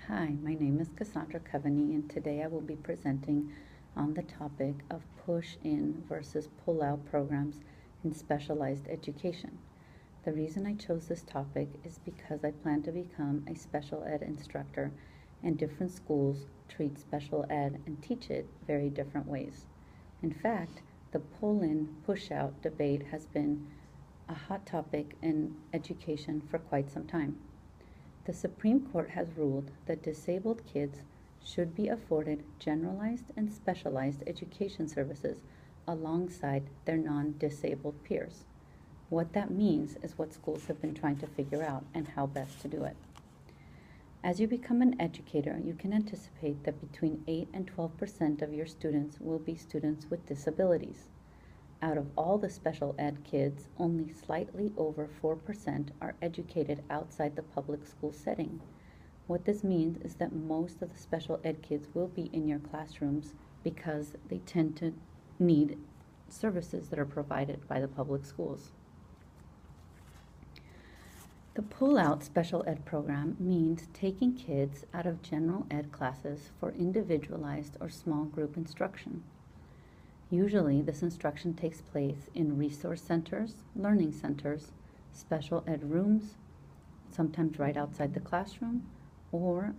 Hi, my name is Cassandra Coveney, and today I will be presenting on the topic of push-in versus pull-out programs in specialized education. The reason I chose this topic is because I plan to become a special ed instructor, and different schools treat special ed and teach it very different ways. In fact, the pull-in, push-out debate has been a hot topic in education for quite some time. The Supreme Court has ruled that disabled kids should be afforded generalized and specialized education services alongside their non-disabled peers. What that means is what schools have been trying to figure out and how best to do it. As you become an educator, you can anticipate that between 8 and 12% of your students will be students with disabilities. Out of all the special ed kids, only slightly over 4% are educated outside the public school setting. What this means is that most of the special ed kids will be in your classrooms because they tend to need services that are provided by the public schools. The pull-out special ed program means taking kids out of general ed classes for individualized or small group instruction. Usually, this instruction takes place in resource centers, learning centers, special ed rooms, sometimes right outside the classroom, or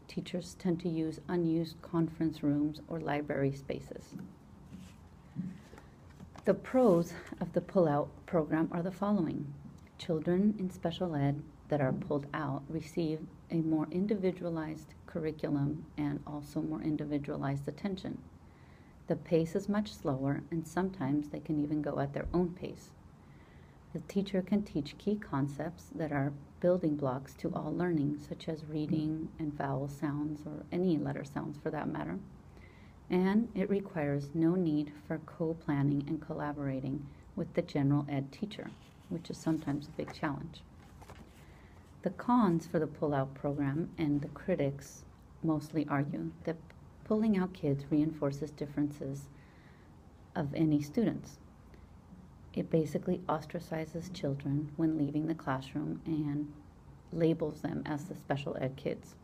teachers tend to use unused conference rooms or library spaces. The pros of the pull-out program are the following. Children in special ed that are pulled out receive a more individualized curriculum and also more individualized attention. The pace is much slower, and sometimes they can even go at their own pace. The teacher can teach key concepts that are building blocks to all learning, such as reading and vowel sounds, or any letter sounds for that matter. And it requires no need for co-planning and collaborating with the general ed teacher, which is sometimes a big challenge. The cons for the pull-out program, and the critics mostly argue that pulling out kids reinforces differences of any students. It basically ostracizes children when leaving the classroom and labels them as the special ed kids.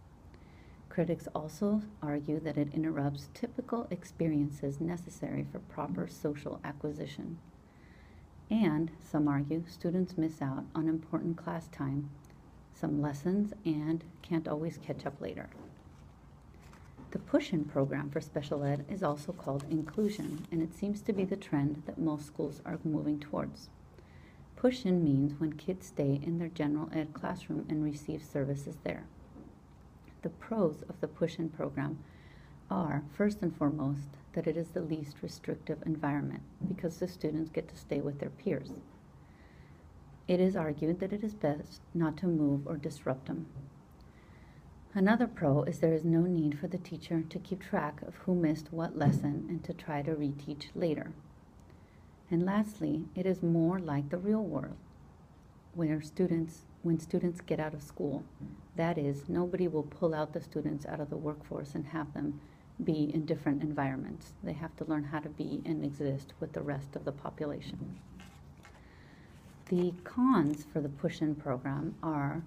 Critics also argue that it interrupts typical experiences necessary for proper social acquisition. And some argue students miss out on important class time, some lessons, and can't always catch up later. The push-in program for special ed is also called inclusion, and it seems to be the trend that most schools are moving towards. Push-in means when kids stay in their general ed classroom and receive services there. The pros of the push-in program are, first and foremost, that it is the least restrictive environment because the students get to stay with their peers. It is argued that it is best not to move or disrupt them. Another pro is there is no need for the teacher to keep track of who missed what lesson and to try to reteach later. And lastly, it is more like the real world, when students get out of school. That is, nobody will pull out the students out of the workforce and have them be in different environments. They have to learn how to be and exist with the rest of the population. The cons for the push-in program are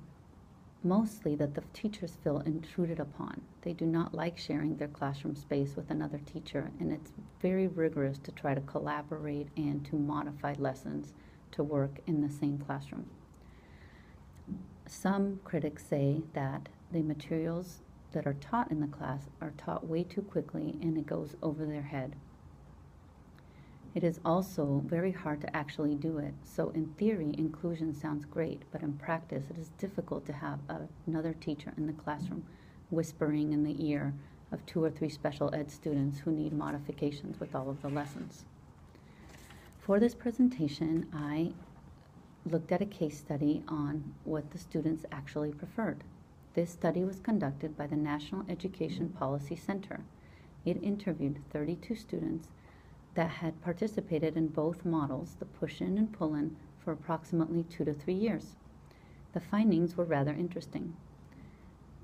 mostly that the teachers feel intruded upon. They do not like sharing their classroom space with another teacher, and it's very rigorous to try to collaborate and to modify lessons to work in the same classroom. Some critics say that the materials that are taught in the class are taught way too quickly and it goes over their head. It is also very hard to actually do it. So in theory, inclusion sounds great, but in practice, it is difficult to have another teacher in the classroom whispering in the ear of 2 or 3 special ed students who need modifications with all of the lessons. For this presentation, I looked at a case study on what the students actually preferred. This study was conducted by the National Education Policy Center. It interviewed 32 students that had participated in both models, the push-in and pull-in, for approximately 2 to 3 years. The findings were rather interesting.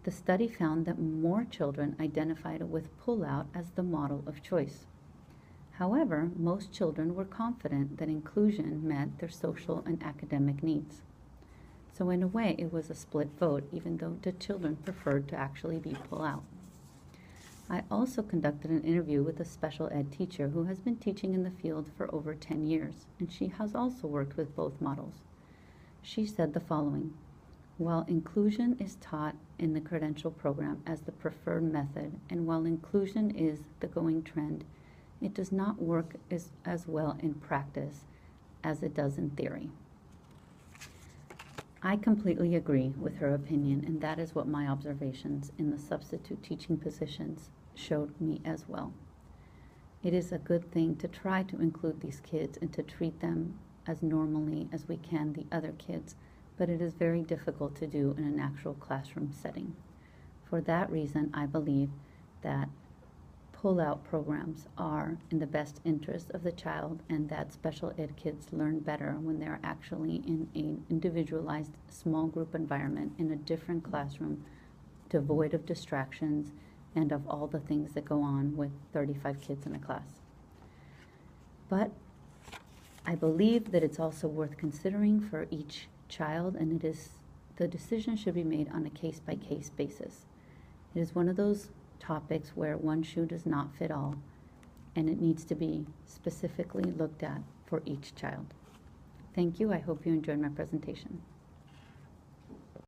The study found that more children identified with pull-out as the model of choice. However, most children were confident that inclusion met their social and academic needs. So in a way, it was a split vote, even though the children preferred to actually be pulled out. I also conducted an interview with a special ed teacher who has been teaching in the field for over 10 years, and she has also worked with both models. She said the following: while inclusion is taught in the credential program as the preferred method, and while inclusion is the going trend, it does not work as well in practice as it does in theory. I completely agree with her opinion, and that is what my observations in the substitute teaching positions showed me as well. It is a good thing to try to include these kids and to treat them as normally as we can the other kids, but it is very difficult to do in an actual classroom setting. For that reason, I believe that pull-out programs are in the best interest of the child, and that special ed kids learn better when they're actually in an individualized small group environment in a different classroom, devoid of distractions and of all the things that go on with 35 kids in a class. But I believe that it's also worth considering for each child, and the decision should be made on a case-by-case basis. It is one of those topics where one shoe does not fit all, and it needs to be specifically looked at for each child. Thank you. I hope you enjoyed my presentation.